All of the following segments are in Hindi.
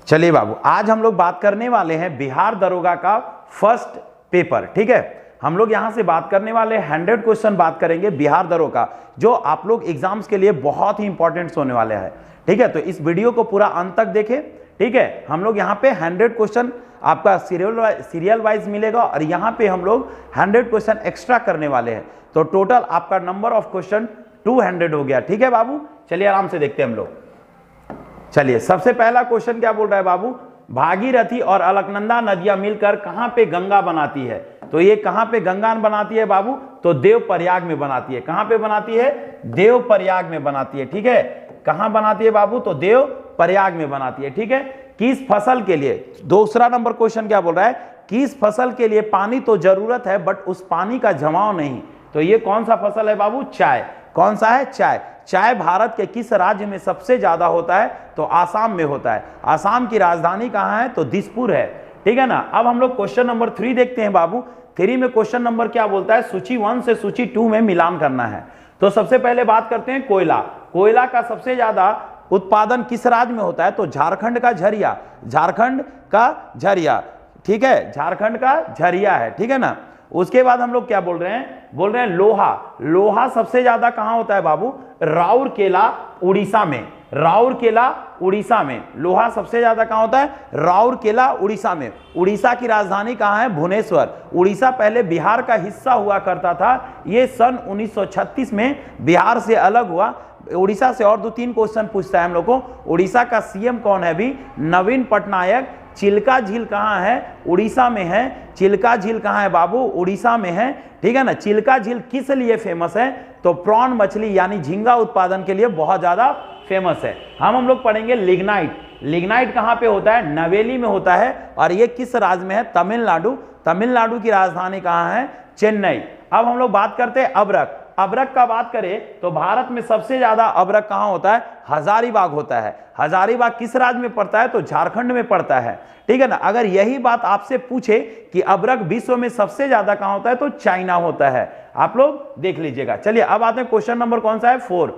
चलिए बाबू, आज हम लोग बात करने वाले हैं बिहार दरोगा का फर्स्ट पेपर। ठीक है, हम लोग यहां से बात करने वाले 100 क्वेश्चन बात करेंगे बिहार दरोगा, जो आप लोग एग्जाम्स के लिए बहुत ही इंपॉर्टेंट होने वाले हैं। ठीक है, तो इस वीडियो को पूरा अंत तक देखें। ठीक है, हम लोग यहाँ पे 100 क्वेश्चन आपका सीरियल वाइज मिलेगा और यहाँ पे हम लोग 100 क्वेश्चन एक्स्ट्रा करने वाले हैं, तो टोटल आपका नंबर ऑफ क्वेश्चन 200 हो गया। ठीक है बाबू, चलिए आराम से देखते हैं हम लोग। चलिए, सबसे पहला क्वेश्चन क्या बोल रहा है बाबू, भागीरथी और अलकनंदा नदियां मिलकर कहां पे गंगा बनाती है? तो ये कहां पे गंगा बनाती है बाबू? तो देवप्रयाग में बनाती है। कहां पे बनाती है? देवप्रयाग में बनाती है। ठीक है, कहां बनाती है बाबू? तो देवप्रयाग में बनाती है। ठीक है, किस फसल के लिए, दूसरा नंबर क्वेश्चन क्या बोल रहा है, किस फसल के लिए पानी तो जरूरत है बट उस पानी का जमाव नहीं? तो ये कौन सा फसल है बाबू? चाय। कौन सा है? चाय। चाय भारत के किस राज्य में सबसे ज्यादा होता है? तो आसाम में होता है। आसाम की राजधानी कहां है? तो दिसपुर है। ठीक है ना। अब हम लोग क्वेश्चन नंबर 3 देखते हैं बाबू। 3 में क्वेश्चन नंबर क्या बोलता है, सूची 1 से सूची 2 में मिलान करना है। तो सबसे पहले बात करते हैं कोयला। कोयला का सबसे ज्यादा उत्पादन किस राज्य में होता है? तो झारखंड का झरिया। झारखंड का झरिया। ठीक है, झारखंड का झरिया है। ठीक है ना। उसके बाद हम लोग क्या बोल रहे हैं, बोल रहे हैं लोहा। लोहा सबसे ज्यादा कहां होता है बाबू? राउरकेला उड़ीसा में। राउरकेला उड़ीसा में लोहा सबसे ज्यादा कहां होता है? राउरकेला उड़ीसा में। उड़ीसा की राजधानी कहां है? भुवनेश्वर। उड़ीसा पहले बिहार का हिस्सा हुआ करता था, यह सन 1936 में बिहार से अलग हुआ। उड़ीसा से और 2-3 क्वेश्चन पूछता है हम लोग को। उड़ीसा का सीएम कौन है अभी? नवीन पटनायक। चिल्का झील कहां है? उड़ीसा में है। चिल्का झील कहां है बाबू? उड़ीसा में है। ठीक है ना। चिल्का झील किस लिए फेमस है? तो प्रॉन मछली यानी झींगा उत्पादन के लिए बहुत ज्यादा फेमस है। हम लोग पढ़ेंगे लिग्नाइट। लिग्नाइट कहां पे होता है? नवेली में होता है और ये किस राज्य में है? तमिलनाडु। तमिलनाडु की राजधानी कहां है? चेन्नई। अब हम लोग बात करते हैं अबरक। अबरक का बात करें तो भारत में सबसे ज्यादा अबरक कहां होता है? हजारीबाग होता है। हजारीबाग किस राज्य में पड़ता है? तो झारखंड में पड़ता है। ठीक है ना। अगर यही बात आपसे पूछे कि अबरक विश्व में सबसे ज्यादा कहां होता है? तो चाइना होता है। आप लोग देख लीजिएगा। चलिए अब आते हैं क्वेश्चन नंबर कौन सा है? 4।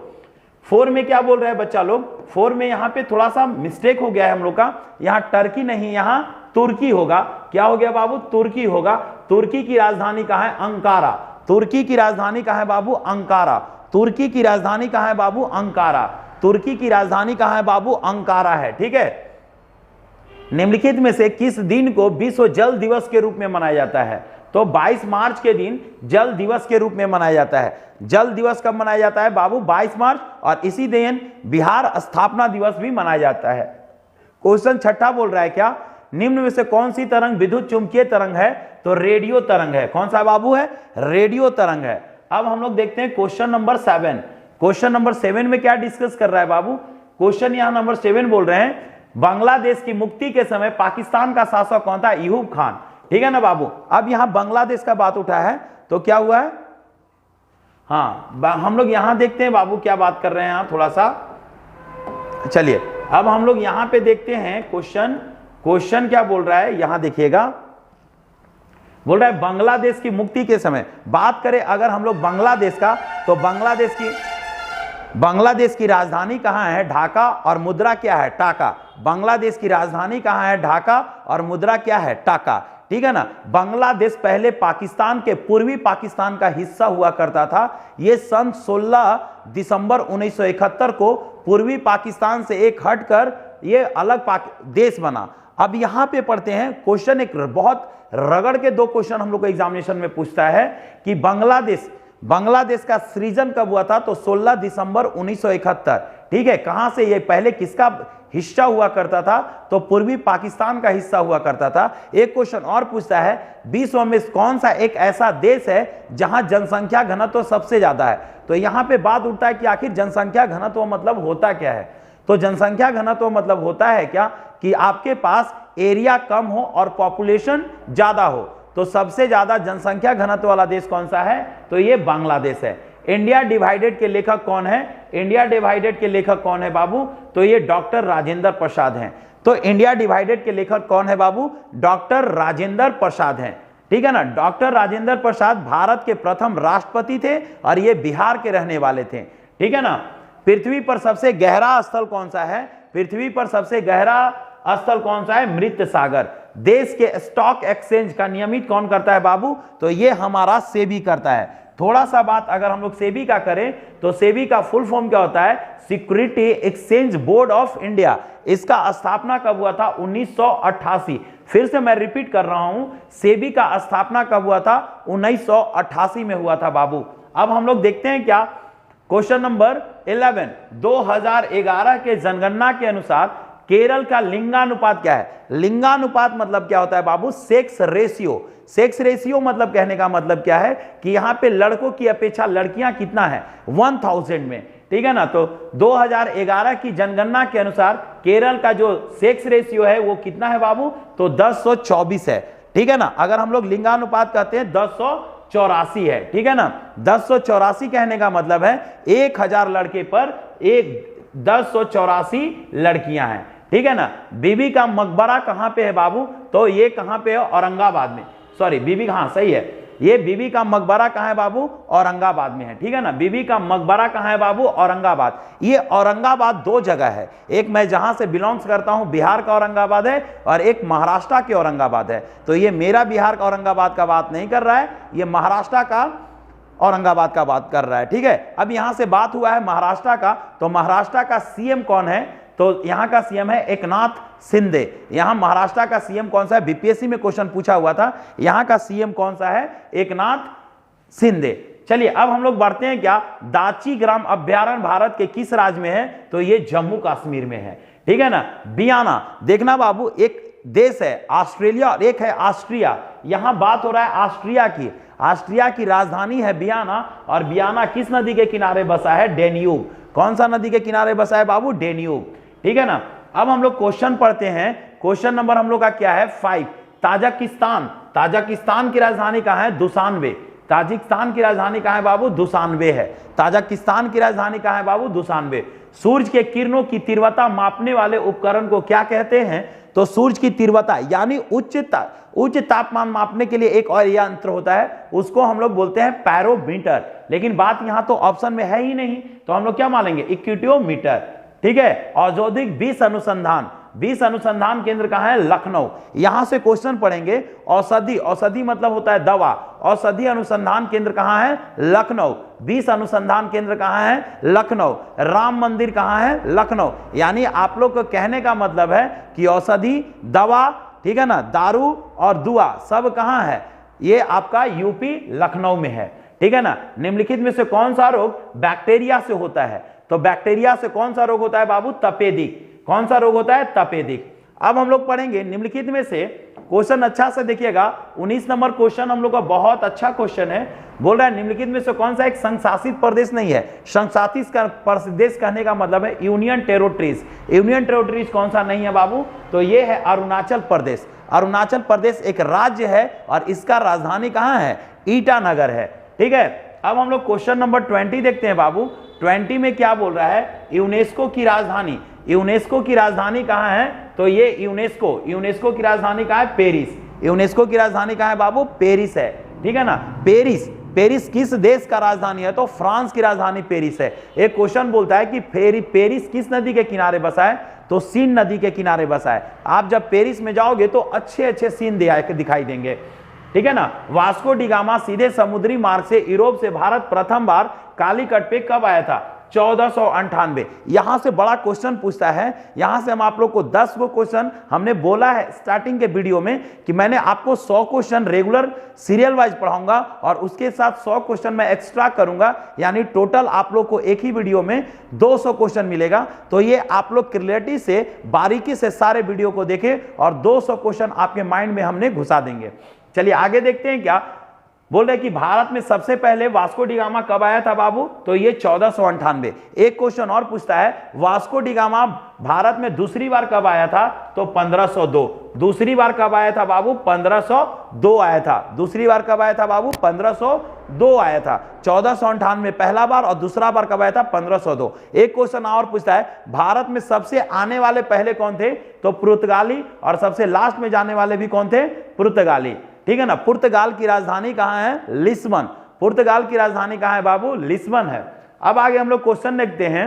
4 में क्या बोल रहे हैं बच्चा लोग? 4 में यहां पे थोड़ा सा मिस्टेक हो गया है हम लोग का। यहां टर्की नहीं, यहां तुर्की होगा। क्या हो गया बाबू? तुर्की होगा। तुर्की की राजधानी कहां है? अंकारा। तुर्की की राजधानी कहां है बाबू? अंकारा। तुर्की की राजधानी कहां है बाबू? अंकारा। तुर्की की राजधानी कहां है बाबू? अंकारा है। ठीक है। निम्नलिखित में से किस दिन को विश्व जल दिवस के रूप में मनाया जाता है? तो 22 मार्च के दिन जल दिवस के रूप में मनाया जाता है। जल दिवस कब मनाया जाता है बाबू? 22 मार्च। और इसी दिन बिहार स्थापना दिवस भी मनाया जाता है। क्वेश्चन 6 बोल रहा है क्या, निम्न में से कौन सी तरंग विद्युत चुंबकीय तरंग है? तो रेडियो तरंग है। कौन सा बाबू है? रेडियो तरंग है। अब हम लोग देखते हैं क्वेश्चन नंबर 7। क्वेश्चन नंबर 7 में क्या डिस्कस कर रहा है बाबू? क्वेश्चन यहां नंबर 7 बोल रहे हैं बांग्लादेश की मुक्ति के समय पाकिस्तान का शासक कौन था? अयूब खान। ठीक है ना बाबू। अब यहां बांग्लादेश का बात उठा है तो क्या हुआ है? हाँ, हम लोग यहां देखते हैं बाबू क्या बात कर रहे हैं यहां थोड़ा सा। चलिए अब हम लोग यहां पे देखते हैं क्वेश्चन क्या बोल रहा है, यहां देखिएगा। बोल रहा है बांग्लादेश की मुक्ति के समय बात करें अगर हम लोग बांग्लादेश का, तो बांग्लादेश की राजधानी कहां है? ढाका। और मुद्रा क्या है? टाका। बांग्लादेश की राजधानी कहां है? ढाका। और मुद्रा क्या है? टाका। ठीक है ना। बांग्लादेश पहले पाकिस्तान के पूर्वी पाकिस्तान का हिस्सा हुआ करता था। यह सन 16 दिसंबर 1971 को पूर्वी पाकिस्तान से एक हटकर यह अलग देश बना। अब यहां पे पढ़ते हैं क्वेश्चन, एक बहुत रगड़ के 2 क्वेश्चन हम लोग को एग्जामिनेशन में पूछता है कि बांग्लादेश का सृजन कब हुआ था? तो 16 दिसंबर 1971। ठीक है। कहां से ये पहले किसका हिस्सा हुआ करता था? तो पूर्वी पाकिस्तान का हिस्सा हुआ करता था। एक क्वेश्चन और पूछता है विश्व में कौन सा एक ऐसा देश है जहां जनसंख्या घनत्व सबसे ज्यादा है? तो यहां पे बात उठता है कि आखिर जनसंख्या घनत्व मतलब होता क्या है? तो जनसंख्या घनत्व मतलब होता है क्या कि आपके पास एरिया कम हो और पॉपुलेशन ज्यादा हो। तो सबसे ज्यादा जनसंख्या घनत्व वाला देश कौन सा है? तो ये बांग्लादेश है। इंडिया डिवाइडेड के लेखक कौन है? इंडिया डिवाइडेड के लेखक कौन है बाबू? तो ये डॉक्टर राजेंद्र प्रसाद हैं। तो इंडिया डिवाइडेड के लेखक कौन है बाबू? डॉक्टर राजेंद्र प्रसाद हैं। ठीक है ना। डॉक्टर राजेंद्र प्रसाद भारत के प्रथम राष्ट्रपति थे और ये बिहार के रहने वाले थे। ठीक है ना। पृथ्वी पर सबसे गहरा स्थल कौन सा है? पृथ्वी पर सबसे गहरा स्थल कौन सा है? मृत सागर। देश के स्टॉक एक्सचेंज का नियमित कौन करता है बाबू? तो ये हमारा सेबी करता है। थोड़ा सा बात अगर हम लोग सेबी का करें तो सेबी का फुल फॉर्म क्या होता है? Security exchange board of India. इसका स्थापना कब हुआ था? 1988। फिर से मैं रिपीट कर रहा हूं, सेबी का स्थापना कब हुआ था? 1988 में हुआ था बाबू। अब हम लोग देखते हैं क्या, क्वेश्चन नंबर 11, 2011 के जनगणना के अनुसार केरल का लिंगानुपात क्या है? लिंगानुपात मतलब क्या होता है बाबू? Sex ratio. सेक्स रेशियो मतलब कहने का मतलब क्या है कि यहां पे लड़कों की अपेक्षा लड़कियां कितना है? 1000 में, ठीक है ना। तो 2011 की जनगणना के अनुसार केरल का जो सेक्स रेशियो है वो कितना है बाबू? तो 1024 है, ठीक है ना। अगर हम लोग लिंगानुपात कहते हैं 1084 है, ठीक है ना। 1084 कहने का मतलब है 1000 लड़के पर 1084 लड़कियां हैं, ठीक है ना। बीबी का मकबरा कहां पे है बाबू? तो ये कहां पे है? औरंगाबाद में। सॉरी, बीबी, हाँ सही है, ये बीबी का मकबरा कहां है बाबू? औरंगाबाद में है, ठीक है ना। बीबी का मकबरा कहां है बाबू? औरंगाबाद। ये औरंगाबाद दो जगह है, एक मैं जहां से बिलोंग्स करता हूं बिहार का औरंगाबाद है, और एक महाराष्ट्र के औरंगाबाद है। तो ये मेरा बिहार का औरंगाबाद का बात नहीं कर रहा है, ये महाराष्ट्र का औरंगाबाद का बात कर रहा है, ठीक है। अब यहां से बात हुआ है महाराष्ट्र का, तो महाराष्ट्र का सीएम कौन है? तो यहां का सीएम है एकनाथ शिंदे। यहां महाराष्ट्र का सीएम कौन सा है? बीपीएससी में क्वेश्चन पूछा हुआ था, यहां का सीएम कौन सा है? एकनाथ शिंदे। चलिए अब हम लोग बढ़ते हैं क्या, दाची ग्राम अभ्यारण्य भारत के किस राज्य में है? तो ये जम्मू कश्मीर में है, ठीक है ना। बियाना, देखना बाबू, एक देश है ऑस्ट्रेलिया और एक है ऑस्ट्रिया। यहां बात हो रहा है ऑस्ट्रिया की। ऑस्ट्रिया की राजधानी है बियाना, और बियाना किस नदी के किनारे बसा है? डेन्यूब। कौन सा नदी के किनारे बसा है बाबू? डेन्यूब, ठीक है ना। अब हम लोग क्वेश्चन पढ़ते हैं, क्वेश्चन नंबर हम लोग का क्या है? 5। ताजिकिस्तान, ताजिकिस्तान की राजधानी कहां है? दुशानबे। ताजिकिस्तान की राजधानी कहां है बाबू? दुशानबे है। ताजिकिस्तान की राजधानी कहां है बाबू? दुशानबे। सूरज के किरणों की तीव्रता मापने वाले उपकरण को क्या कहते हैं? तो सूरज की तीव्रता यानी उच्च तापमान मापने के लिए एक और यंत्र होता है, उसको हम लोग बोलते हैं पैरोमीटर। लेकिन बात यहां तो ऑप्शन में है ही नहीं, तो हम लोग क्या मानेंगे? इक्विटोमीटर, ठीक है। औद्योगिक विष अनुसंधान, विष अनुसंधान केंद्र कहां है? लखनऊ। यहां से क्वेश्चन पढ़ेंगे, औषधि, औषधि मतलब होता है दवा, औषधि अनुसंधान केंद्र कहां है? लखनऊ। विष अनुसंधान केंद्र कहां है? लखनऊ। राम मंदिर कहां है? लखनऊ। यानी आप लोग को कहने का मतलब है कि औषधि, दवा, ठीक है ना, दारू और दुआ सब कहां है? ये आपका यूपी लखनऊ में है, ठीक है ना। निम्नलिखित में से कौन सा रोग बैक्टीरिया से होता है? तो बैक्टीरिया से कौन सा रोग होता है बाबू? तपेदिक। कौन सा रोग होता है? तपेदिक। अब हम लोग पढ़ेंगे निम्नलिखित में से, क्वेश्चन अच्छा से देखिएगा, 19 नंबर क्वेश्चन हम लोग का बहुत अच्छा क्वेश्चन है। बोल रहा है निम्नलिखित में से कौन सा एक संघ शासित प्रदेश नहीं है? संघ शासित प्रदेश कहने का मतलब है यूनियन टेरिटरीज। यूनियन टेरिटरीज कौन सा नहीं है बाबू? तो ये है अरुणाचल प्रदेश। अरुणाचल प्रदेश एक राज्य है और इसका राजधानी कहां है? ईटानगर है, ठीक है। अब हम लोग क्वेश्चन नंबर 20 देखते हैं बाबू। 20 में क्या बोल रहा है? यूनेस्को की राजधानी। यूनेस्को की राजधानी कहां है? तो ये यूनेस्को की राजधानी कहां है? पेरिस। यूनेस्को की राजधानी कहां है बाबू? पेरिस है, ठीक है ना। पेरिस, पेरिस किस देश का राजधानी है? तो फ्रांस की राजधानी पेरिस है। एक क्वेश्चन बोलता है कि पेरिस किस नदी के किनारे बसा है? तो सीन नदी के किनारे बसा है। आप जब पेरिस में जाओगे तो अच्छे अच्छे सीन दिखाई देंगे, ठीक है ना। वास्को डी गामा सीधे समुद्री मार्ग से यूरोप से भारत प्रथम बार कालीकट पे कब आया था? 1498। यहां से बड़ा क्वेश्चन पूछता है। यहां से हम आप लोग को 10 गो क्वेश्चन, हमने बोला है स्टार्टिंग के वीडियो में कि मैंने आपको 100 क्वेश्चन रेगुलर सीरियल वाइज पढ़ाऊंगा और उसके साथ 100 क्वेश्चन मैं एक्स्ट्रा करूंगा, यानी टोटल आप लोग को एक ही वीडियो में 200 क्वेश्चन मिलेगा। तो ये आप लोग क्लियरिटी से बारीकी से सारे वीडियो को देखें और 200 क्वेश्चन आपके माइंड में हमने घुसा देंगे। चलिए आगे देखते हैं क्या बोल रहे कि भारत में सबसे पहले वास्को डी गामा कब आया था बाबू? तो ये 1498। एक क्वेश्चन और पूछता है, वास्को डी गामा भारत में दूसरी बार कब आया था? तो 1502। दूसरी बार कब आया था बाबू? 1502 आया था। दूसरी बार कब आया था बाबू? 1502 आया था। 1498 में पहला बार और दूसरा बार कब आया था? 1502। एक क्वेश्चन और पूछता है, भारत में सबसे आने वाले पहले कौन थे? तो पुर्तगाली, और सबसे लास्ट में जाने वाले भी कौन थे? पुर्तगाली, ठीक है ना। पुर्तगाल की राजधानी कहां है? लिस्बन। पुर्तगाल की राजधानी कहां है बाबू? लिस्बन है। अब आगे हम लोग क्वेश्चन देखते हैं।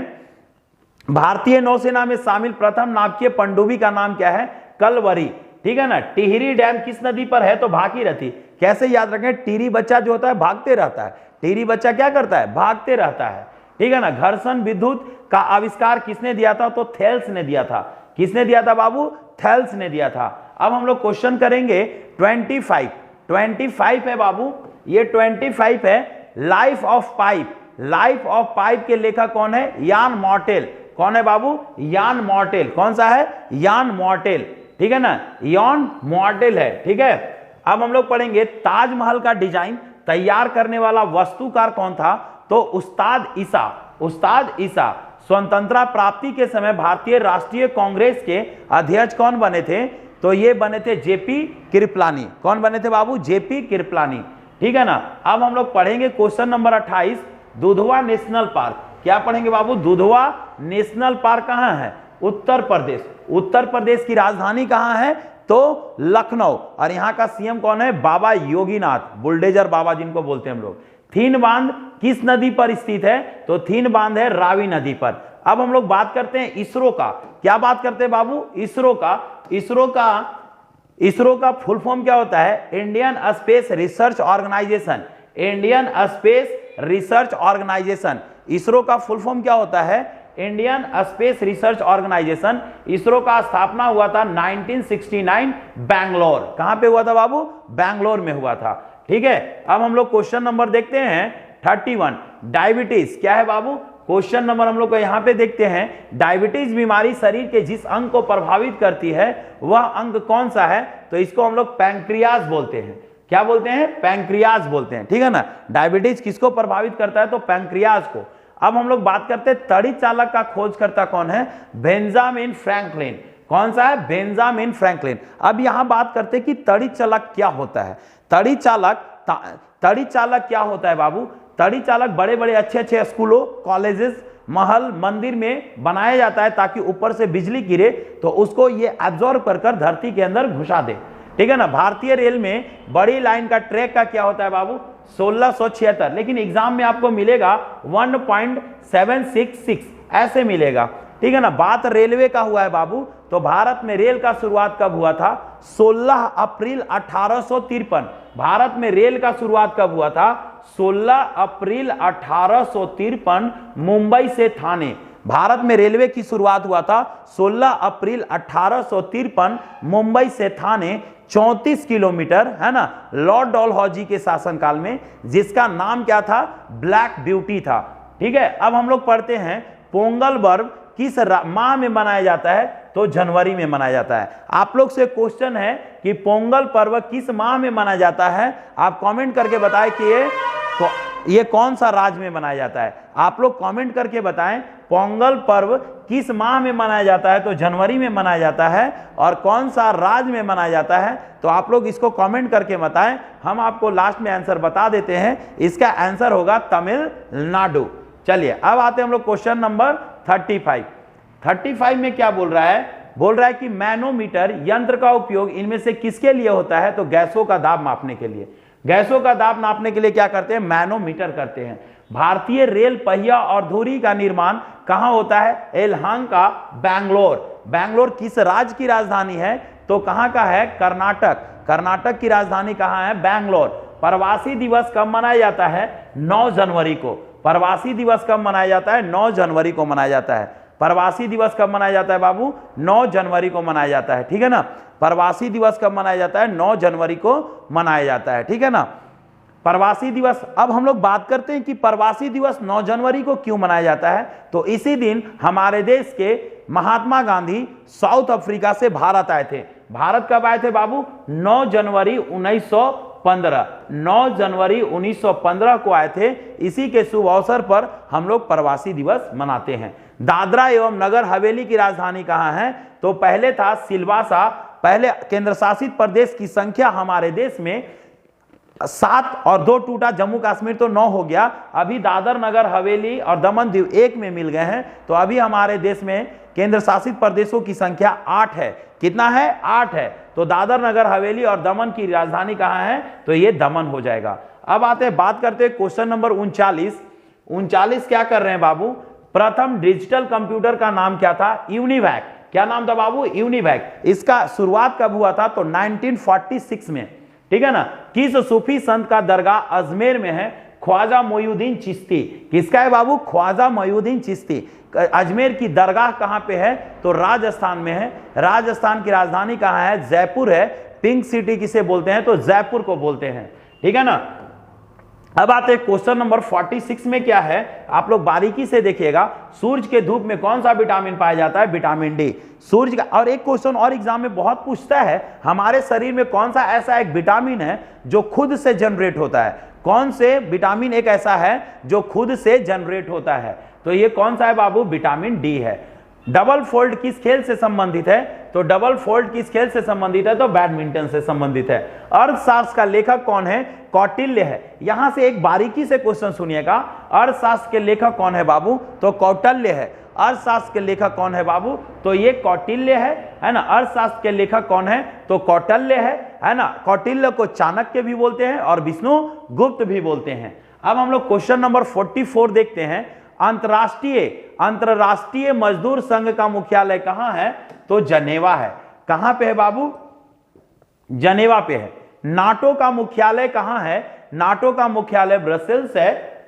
भारतीय नौसेना में शामिल प्रथम नाविकीय पनडुब्बी का नाम क्या है? कलवरी। ठीक है ना। टिहरी डैम किस नदी पर है? तो भागीरथी। कैसे याद रखें? टिहरी बच्चा जो होता है भागते रहता है। टिहरी बच्चा क्या करता है? भागते रहता है। ठीक है ना। घर्षण विद्युत का आविष्कार किसने दिया था? तो थेल्स ने दिया था। किसने दिया था बाबू? थेल्स ने दिया था। अब हम लोग क्वेश्चन करेंगे 25 है बाबू, ये 25 है। Life of pipe, life of pipe के लेखक कौन है? यान मॉर्टेल। कौन है बाबू? यान मॉर्टेल। कौन सा है? यान मॉर्टेल। ठीक है ना, यान मॉर्टेल है। ठीक है। अब हम लोग पढ़ेंगे ताजमहल का डिजाइन तैयार करने वाला वास्तुकार कौन था? तो उस्ताद ईसा। उस्ताद ईसा। स्वतंत्रता प्राप्ति के समय भारतीय राष्ट्रीय कांग्रेस के अध्यक्ष कौन बने थे? तो ये बने थे जेपी कृपलानी। कौन बने थे बाबू? जेपी कृपलानी। ठीक है ना। अब हम लोग पढ़ेंगे question number 28, Dudhwa national park. क्या पढ़ेंगे बाबू? दुधवा नेशनल पार्क कहां है? उत्तर प्रदेश। उत्तर प्रदेश की राजधानी कहां है? तो लखनऊ। और यहां का सीएम कौन है? बाबा योगीनाथ, बुलडोजर बाबा जिनको बोलते हैं हम लोग। थीन बांध किस नदी पर स्थित है? तो थीन बांध है रावी नदी पर। अब हम लोग बात करते हैं इसरो का। क्या बात करते हैं बाबू? इसरो का। इसरो का फुल फॉर्म क्या होता है? Indian space research organisation. Indian space research organisation. ISRO का फुल फॉर्म क्या होता है? Indian space research organisation. ISRO का स्थापना हुआ था 1969 बैंगलोर। कहां पे हुआ था बाबू? बैंगलोर में हुआ था। ठीक है। अब हम लोग क्वेश्चन नंबर देखते हैं 31, डायबिटीज। क्या है बाबू? क्वेश्चन नंबर हम लोग को यहां पे देखते हैं। डायबिटीज बीमारी शरीर के जिस अंग को प्रभावित करती है वह अंग कौन सा है? तो इसको हम लोग पैंक्रियाज बोलते हैं। क्या बोलते हैं? पैंक्रियाज बोलते हैं। ठीक है ना। डायबिटीज किसको प्रभावित करता है? तो पैंक्रियाज को। अब हम लोग बात करते हैं तड़ी चालक का खोजकर्ता कौन है? Benjamin Franklin. कौन सा है? Benjamin Franklin. अब यहां बात करते हैं कि तड़ी चालक क्या होता है। तड़ी चालक क्या होता है बाबू? तड़ी चालक बड़े बड़े अच्छे स्कूलों, कॉलेजेस, महल, मंदिर में बनाया जाता है ताकि ऊपर से बिजली गिरे तो उसको ये एब्जॉर्ब कर धरती के अंदर घुसा दे। ठीक है ना। भारतीय रेल में बड़ी लाइन का ट्रैक का क्या होता है बाबू? 1676। लेकिन एग्जाम में आपको मिलेगा 1.766 ऐसे मिलेगा। ठीक है ना। बात रेलवे का हुआ है बाबू, तो भारत में रेल का शुरुआत कब हुआ था? 16 अप्रैल 1853। भारत में रेल का शुरुआत कब हुआ था? 16 अप्रैल 1853 मुंबई से थाने। भारत में रेलवे की शुरुआत हुआ था 16 अप्रैल 1853 मुंबई से थाने। 34 किलोमीटर है ना, लॉर्ड डलहौजी के शासनकाल में, जिसका नाम क्या था? ब्लैक ब्यूटी था। ठीक है। अब हम लोग पढ़ते हैं पोंगल पर्व किस माह में मनाया जाता है? तो जनवरी में मनाया जाता है। आप लोग से क्वेश्चन है कि पोंगल पर्व किस माह में मनाया जाता है? आप कमेंट करके बताएं कि ये कौन सा राज्य में मनाया जाता है। आप लोग कमेंट करके बताएं पोंगल पर्व किस माह में मनाया जाता है? तो जनवरी में मनाया जाता है। और कौन सा राज्य में मनाया जाता है? तो आप लोग इसको कमेंट करके बताएं। हम आपको लास्ट में आंसर बता देते हैं। इसका आंसर होगा तमिलनाडु। चलिए अब आते हैं हम लोग क्वेश्चन नंबर 35। 35 में क्या बोल रहा है? बोल रहा है कि मैनोमीटर यंत्र का उपयोग इनमें से किसके लिए होता है? तो गैसों का दाब मापने के लिए। गैसों का दाब नापने के लिए क्या करते हैं? मैनोमीटर करते हैं। भारतीय रेल पहिया और धुरी का निर्माण कहां होता है? यलहंका, बैंगलोर। बैंगलोर किस राज्य की राजधानी है? तो कहां का है? कर्नाटक। कर्नाटक की राजधानी कहां है? बैंगलोर। प्रवासी दिवस कब मनाया जाता है? 9 जनवरी को। प्रवासी दिवस कब मनाया जाता है? 9 जनवरी को मनाया जाता है। प्रवासी दिवस कब मनाया जाता है बाबू? 9 जनवरी को मनाया जाता है। ठीक है ना। प्रवासी दिवस कब मनाया जाता है? 9 जनवरी को मनाया जाता है। ठीक है ना। प्रवासी दिवस। अब हम लोग बात करते हैं कि प्रवासी दिवस 9 जनवरी को क्यों मनाया जाता है। तो इसी दिन हमारे देश के महात्मा गांधी साउथ अफ्रीका से भारत आए थे। भारत कब आए थे बाबू? 9 जनवरी 1915। 9 जनवरी 1915 को आए थे। इसी के शुभ अवसर पर हम लोग प्रवासी दिवस मनाते हैं। दादरा एवं नगर हवेली की राजधानी कहां है? तो पहले था सिलवासा। पहले केंद्र शासित प्रदेश की संख्या हमारे देश में 7 और 2 टूटा, जम्मू कश्मीर तो 9 हो गया। अभी दादर नगर हवेली और दमन दीव 1 में मिल गए हैं। तो अभी हमारे देश में केंद्र शासित प्रदेशों की संख्या 8 है। कितना है? 8 है। तो दादर नगर हवेली और दमन की राजधानी कहां है? तो ये दमन हो जाएगा। अब आते हैं, बात करते हैं क्वेश्चन नंबर 39। 39 क्या कर रहे हैं बाबू? प्रथम डिजिटल कंप्यूटर का नाम क्या था? यूनिवैक। क्या नाम था बाबू? यूनिवैक। इसका शुरुआत कब हुआ था? तो 1946 में, ठीक है ना। किस सूफी संत का दरगाह अजमेर में है? ख्वाजा मोइनुद्दीन चिश्ती। किसका है बाबू? ख्वाजा मोइनुद्दीन चिश्ती। अजमेर की दरगाह कहां पे है? तो राजस्थान में है। राजस्थान की राजधानी कहां है? जयपुर है। पिंक सिटी किसे बोलते हैं? तो जयपुर को बोलते हैं, ठीक है ना। अब आते हैं क्वेश्चन नंबर 46 में क्या है, आप लोग बारीकी से देखिएगा। सूरज के धूप में कौन सा विटामिन पाया जाता है? Vitamin D. सूरज का, और एक क्वेश्चन और एग्जाम में बहुत पूछता है, हमारे शरीर में कौन सा ऐसा एक विटामिन है जो खुद से जनरेट होता है? कौन से विटामिन एक ऐसा है जो खुद से जनरेट होता है? तो ये कौन सा है बाबू? विटामिन डी है। डबल फोल्ड किस खेल से संबंधित है? तो डबल फोल्ड किस खेल से संबंधित है? तो बैडमिंटन से संबंधित है। अर्थशास्त्र का लेखक कौन है? कौटिल्य है। यहां से एक बारीकी से क्वेश्चन सुनिएगा, अर्थशास्त्र के लेखक कौन है बाबू? तो कौटिल्य है। अर्थशास्त्र के लेखक कौन है बाबू? तो ये कौटिल्य है ना। अर्थशास्त्र के लेखक कौन है? तो कौटिल्य है ना। कौटिल्य को चाणक्य भी बोलते हैं और विष्णु गुप्त भी बोलते हैं। अब हम लोग क्वेश्चन नंबर 44 देखते हैं। अंतरराष्ट्रीय मजदूर संघ का मुख्यालय कहां है? तो जनेवा है। कहां पे है बाबू? जनेवा पे है। नाटो का मुख्यालय कहां है? नाटो का मुख्यालय ब्रसेल्स है।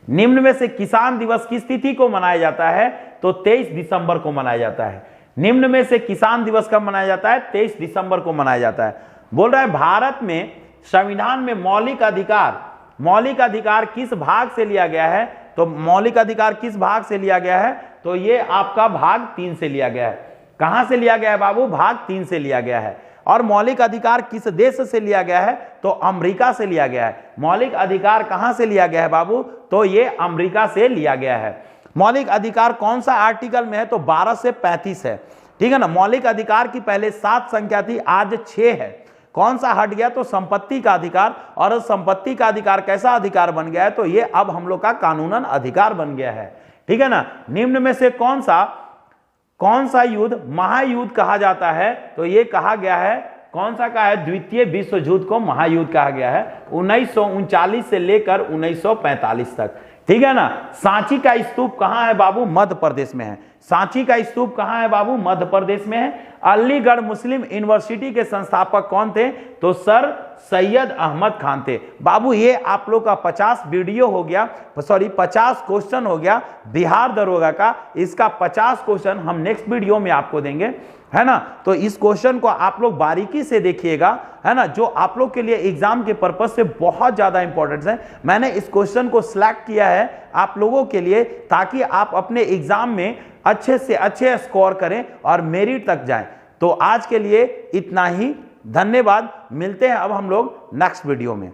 निम्न में से किसान दिवस किस तिथि को मनाया जाता है? तो 23 दिसंबर को मनाया जाता है। निम्न में से किसान दिवस कब मनाया जाता है? 23 दिसंबर को मनाया जाता है। बोल रहा है भारत में संविधान में मौलिक अधिकार किस भाग से लिया गया है? तो मौलिक अधिकार किस भाग से लिया गया है? तो ये आपका भाग 3 से लिया गया है। कहां से लिया गया है बाबू? भाग 3 से लिया गया है। और मौलिक अधिकार किस देश से लिया गया है? तो अमेरिका से लिया गया है। मौलिक अधिकार कहां से लिया गया है बाबू? तो ये अमेरिका से लिया गया है। मौलिक अधिकार कौन सा आर्टिकल में है? तो 12 से 35 है, ठीक है ना। मौलिक अधिकार की पहले 7 संख्या थी, आज 6 है। कौन सा हट गया? तो संपत्ति का अधिकार। और संपत्ति का अधिकार कैसा अधिकार बन गया है? तो ये अब हम लोग का कानूनन अधिकार बन गया है, ठीक है ना। निम्न में से कौन सा युद्ध महायुद्ध कहा जाता है? तो ये कहा गया है, कौन सा कहा है? द्वितीय विश्व युद्ध को महायुद्ध कहा गया है। 1939 से लेकर 1945 तक, ठीक है ना। सांची का स्तूप कहां है बाबू? मध्य प्रदेश में है। सांची का स्तूप कहां है बाबू? मध्य प्रदेश में है। अलीगढ़ मुस्लिम यूनिवर्सिटी के संस्थापक कौन थे? तो सर सैयद अहमद खान थे। बाबू ये आप लोग का 50 वीडियो हो गया, 50 क्वेश्चन हो गया बिहार दरोगा का। इसका 50 क्वेश्चन हम नेक्स्ट वीडियो में आपको देंगे, है ना। तो इस क्वेश्चन को आप लोग बारीकी से देखिएगा, है ना, जो आप लोग के लिए एग्जाम के पर्पज से बहुत ज्यादा इंपॉर्टेंट है। मैंने इस क्वेश्चन को सिलेक्ट किया है आप लोगों के लिए, ताकि आप अपने एग्जाम में अच्छे से अच्छे स्कोर करें और मेरिट तक जाएं। तो आज के लिए इतना ही, धन्यवाद। मिलते हैं अब हम लोग नेक्स्ट वीडियो में।